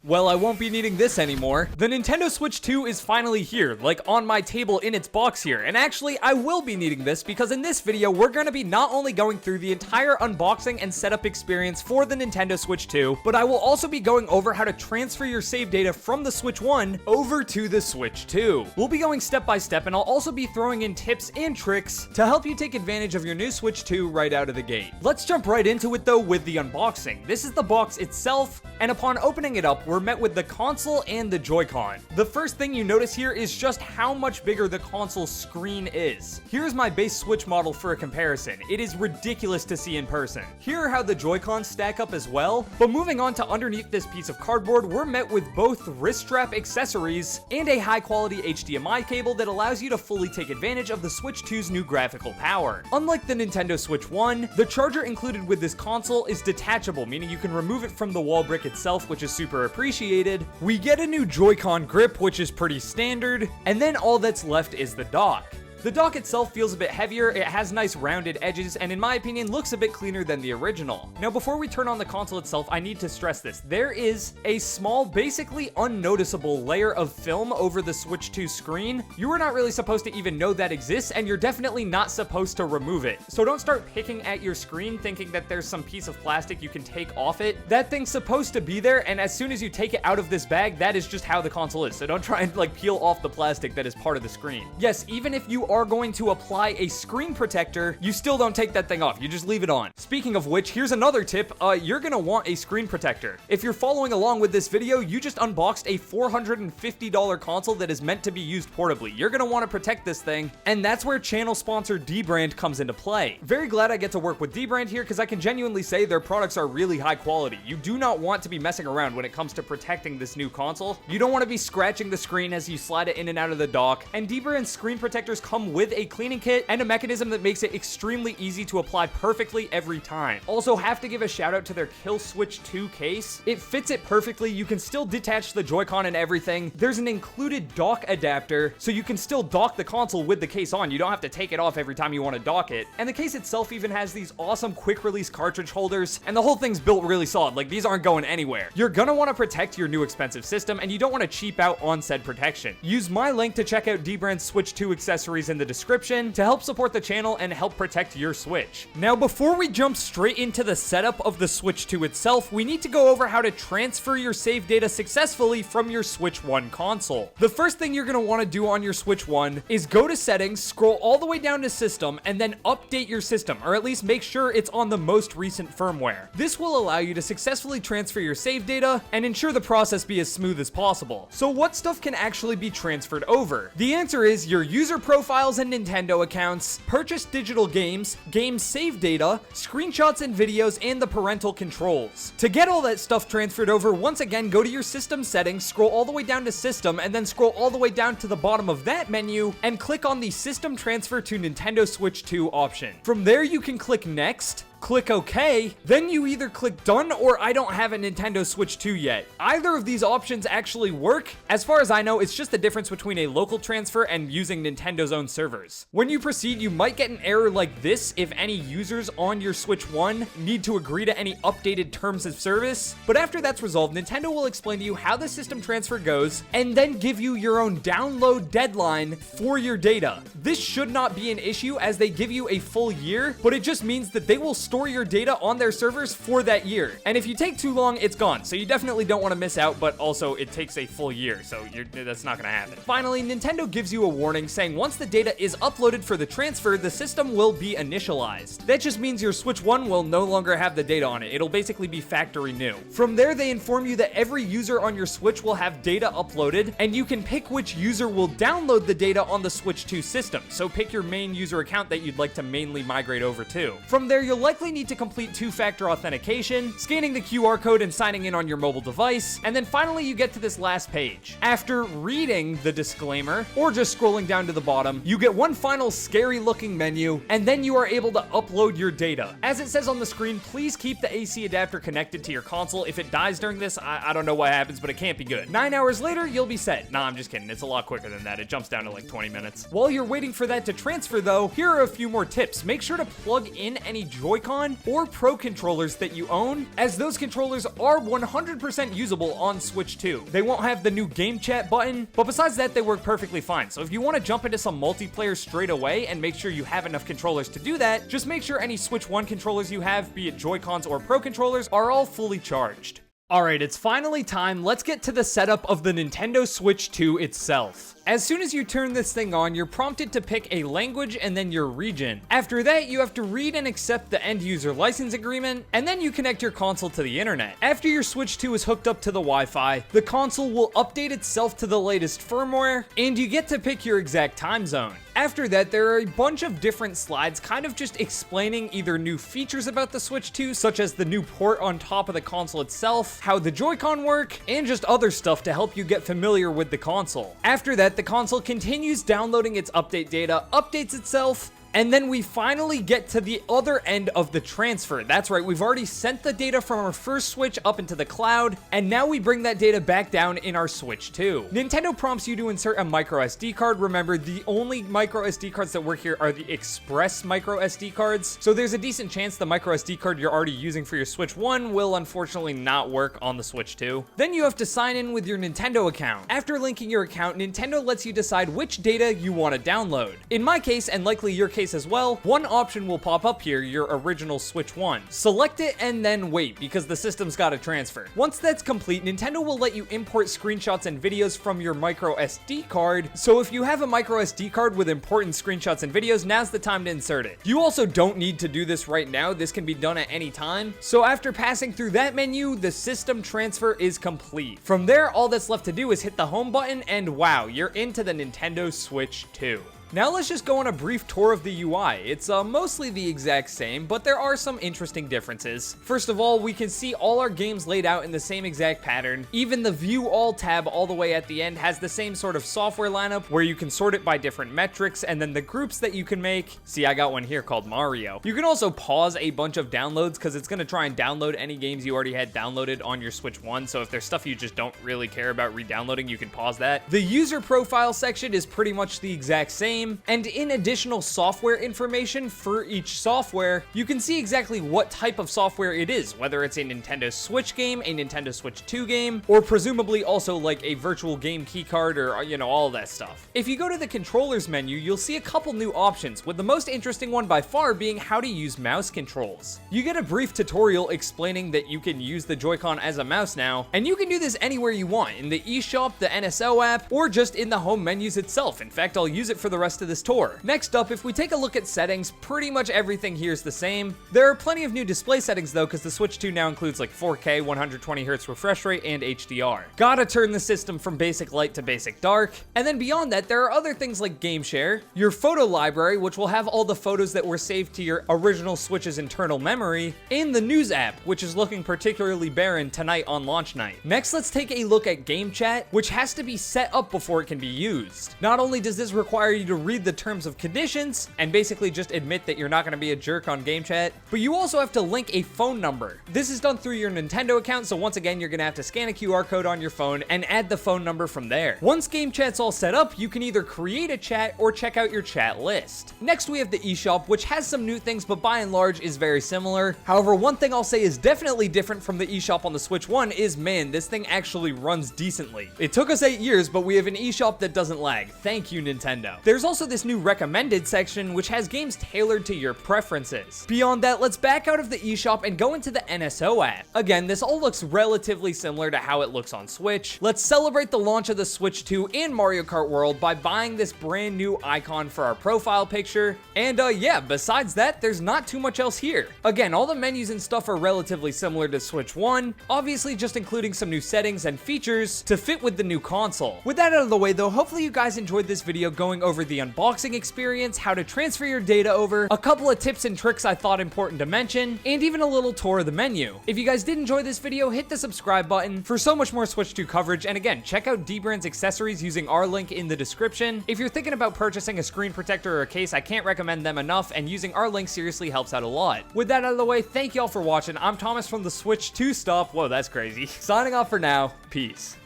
well, I won't be needing this anymore. The Nintendo Switch 2 is finally here, like on my table in its box here. And actually, I will be needing this because in this video, we're going to be not only going through the entire unboxing and setup experience for the Nintendo Switch 2, but I will also be going over how to transfer your save data from the Switch 1 over to the Switch 2. We'll be going step by step, and I'll also be throwing in tips and tricks to help you take advantage of your new Switch 2 right out of the gate. Let's jump right into it though with the unboxing. This is the box itself, and upon opening it up, we're met with the console and the Joy-Con. The first thing you notice here is just how much bigger the console screen is. Here's my base Switch model for a comparison. It is ridiculous to see in person. Here are how the Joy-Cons stack up as well, but moving on to underneath this piece of cardboard, we're met with both wrist strap accessories and a high quality HDMI cable that allows you to fully take advantage of the Switch 2's new graphical power. Unlike the Nintendo Switch 1, the charger included with this console is detachable, meaning you can remove it from the wall brick itself, which is super appreciated. We get a new Joy-Con grip, which is pretty standard, and then all that's left is the dock. The dock itself feels a bit heavier, it has nice rounded edges, and in my opinion looks a bit cleaner than the original. Now before we turn on the console itself, I need to stress this. There is a small, basically unnoticeable layer of film over the Switch 2 screen. You are not really supposed to even know that exists, and you're definitely not supposed to remove it. So don't start picking at your screen thinking that there's some piece of plastic you can take off it. That thing's supposed to be there, and as soon as you take it out of this bag, that is just how the console is. So don't try and like peel off the plastic that is part of the screen. Yes, even if you are going to apply a screen protector, you still don't take that thing off. You just leave it on. Speaking of which, here's another tip. You're gonna want a screen protector. If you're following along with this video, you just unboxed a $450 console that is meant to be used portably. You're gonna want to protect this thing, and that's where channel sponsor dBrand comes into play. Very glad I get to work with dBrand here because I can genuinely say their products are really high quality. You do not want to be messing around when it comes to protecting this new console. You don't want to be scratching the screen as you slide it in and out of the dock, and dBrand's screen protectors come with a cleaning kit and a mechanism that makes it extremely easy to apply perfectly every time. Also have to give a shout out to their Kill Switch 2 case. It fits it perfectly. You can still detach the Joy-Con and everything. There's an included dock adapter, so you can still dock the console with the case on. You don't have to take it off every time you want to dock it. And the case itself even has these awesome quick release cartridge holders, and the whole thing's built really solid. Like, these aren't going anywhere. You're gonna want to protect your new expensive system, and you don't want to cheap out on said protection. Use my link to check out dBrand's Switch 2 accessories in the description to help support the channel and help protect your Switch. Now, before we jump straight into the setup of the Switch 2 itself, we need to go over how to transfer your save data successfully from your Switch 1 console. The first thing you're going to want to do on your Switch 1 is go to settings, scroll all the way down to system, and then update your system, or at least make sure it's on the most recent firmware. This will allow you to successfully transfer your save data and ensure the process be as smooth as possible. So what stuff can actually be transferred over? The answer is your user profiles and Nintendo accounts, purchased digital games, game save data, screenshots and videos, and the parental controls. To get all that stuff transferred over, once again, go to your system settings, scroll all the way down to system, and then scroll all the way down to the bottom of that menu, and click on the System Transfer to Nintendo Switch 2 option. From there, you can click Next, click OK, then you either click Done or I don't have a Nintendo Switch 2 yet. Either of these options actually work. As far as I know, it's just the difference between a local transfer and using Nintendo's own servers. When you proceed, you might get an error like this if any users on your Switch 1 need to agree to any updated terms of service, but after that's resolved, Nintendo will explain to you how the system transfer goes and then give you your own download deadline for your data. This should not be an issue as they give you a full year, but it just means that they will store your data on their servers for that year. And if you take too long, it's gone. So you definitely don't want to miss out, but also it takes a full year, so that's not going to happen. Finally, Nintendo gives you a warning saying once the data is uploaded for the transfer, the system will be initialized. That just means your Switch 1 will no longer have the data on it. It'll basically be factory new. From there, they inform you that every user on your Switch will have data uploaded, and you can pick which user will download the data on the Switch 2 system. So pick your main user account that you'd like to mainly migrate over to. From there, you'll likely need to complete two-factor authentication, scanning the QR code and signing in on your mobile device, and then finally you get to this last page. After reading the disclaimer, or just scrolling down to the bottom, you get one final scary-looking menu, and then you are able to upload your data. As it says on the screen, please keep the AC adapter connected to your console. If it dies during this, I don't know what happens, but it can't be good. 9 hours later, you'll be set. Nah, I'm just kidding. It's a lot quicker than that. It jumps down to like 20 minutes. While you're waiting for that to transfer, though, here are a few more tips. Make sure to plug in any Joy-Con Joy-Con or Pro controllers that you own, as those controllers are 100% usable on Switch 2. They won't have the new game chat button, but besides that, they work perfectly fine. So if you want to jump into some multiplayer straight away and make sure you have enough controllers to do that, just make sure any Switch 1 controllers you have, be it Joy-Cons or Pro controllers, are all fully charged. Alright, it's finally time. Let's get to the setup of the Nintendo Switch 2 itself. As soon as you turn this thing on, you're prompted to pick a language and then your region. After that, you have to read and accept the end user license agreement, and then you connect your console to the internet. After your Switch 2 is hooked up to the Wi-Fi, the console will update itself to the latest firmware, and you get to pick your exact time zone. After that, there are a bunch of different slides kind of just explaining either new features about the Switch 2, such as the new port on top of the console itself, how the Joy-Con work, and just other stuff to help you get familiar with the console. After that, the console continues downloading its update data, updates itself, and then we finally get to the other end of the transfer. That's right, we've already sent the data from our first Switch up into the cloud, and now we bring that data back down in our Switch 2. Nintendo prompts you to insert a micro SD card. Remember, the only micro SD cards that work here are the Express micro SD cards, so there's a decent chance the micro SD card you're already using for your Switch 1 will unfortunately not work on the Switch 2. Then you have to sign in with your Nintendo account. After linking your account, Nintendo lets you decide which data you want to download. In my case, and likely your case as well, one option will pop up here, your original Switch 1. Select it and then wait, because the system's got to transfer. Once that's complete, Nintendo will let you import screenshots and videos from your micro SD card, so if you have a micro SD card with important screenshots and videos, now's the time to insert it. You also don't need to do this right now, this can be done at any time, so after passing through that menu, the system transfer is complete. From there, all that's left to do is hit the home button, and wow, you're into the Nintendo Switch 2. Now let's just go on a brief tour of the UI. It's mostly the exact same, but there are some interesting differences. First of all, we can see all our games laid out in the same exact pattern. Even the View All tab all the way at the end has the same sort of software lineup where you can sort it by different metrics, and then the groups that you can make. See, I got one here called Mario. You can also pause a bunch of downloads because it's going to try and download any games you already had downloaded on your Switch 1, so if there's stuff you just don't really care about re-downloading, you can pause that. The user profile section is pretty much the exact same. And in additional software information for each software, you can see exactly what type of software it is, whether it's a Nintendo Switch game, a Nintendo Switch 2 game, or presumably also like a virtual game keycard or, you know, all that stuff. If you go to the controllers menu, you'll see a couple new options, with the most interesting one by far being how to use mouse controls. You get a brief tutorial explaining that you can use the Joy-Con as a mouse now, and you can do this anywhere you want, in the eShop, the NSO app, or just in the home menus itself. In fact, I'll use it for the rest of this tour. Next up, if we take a look at settings, pretty much everything here is the same. There are plenty of new display settings though, because the Switch 2 now includes like 4K, 120Hz refresh rate, and HDR. Gotta turn the system from basic light to basic dark. And then beyond that, there are other things like Game Share, your photo library, which will have all the photos that were saved to your original Switch's internal memory, and the News app, which is looking particularly barren tonight on launch night. Next, let's take a look at Game Chat, which has to be set up before it can be used. Not only does this require you to read the terms of conditions and basically just admit that you're not going to be a jerk on Game Chat, but you also have to link a phone number. This is done through your Nintendo account, so once again, you're going to have to scan a QR code on your phone and add the phone number from there. Once Game Chat's all set up, you can either create a chat or check out your chat list. Next, we have the eShop, which has some new things, but by and large is very similar. However, one thing I'll say is definitely different from the eShop on the Switch 1 is, man, this thing actually runs decently. It took us 8 years, but we have an eShop that doesn't lag. Thank you, Nintendo. There's also this new recommended section, which has games tailored to your preferences. Beyond that, let's back out of the eShop and go into the NSO app. Again, this all looks relatively similar to how it looks on Switch. Let's celebrate the launch of the Switch 2 and Mario Kart World by buying this brand new icon for our profile picture. And yeah, besides that, there's not too much else here. Again, all the menus and stuff are relatively similar to Switch 1, obviously just including some new settings and features to fit with the new console. With that out of the way though, hopefully you guys enjoyed this video going over the unboxing experience, how to transfer your data over, a couple of tips and tricks I thought important to mention, and even a little tour of the menu. If you guys did enjoy this video, hit the subscribe button for so much more Switch 2 coverage, and again, check out dBrand's accessories using our link in the description. If you're thinking about purchasing a screen protector or a case, I can't recommend them enough, and using our link seriously helps out a lot. With that out of the way, thank y'all for watching. I'm Thomas from the Switch 2 Stop. Whoa, that's crazy. Signing off for now. Peace.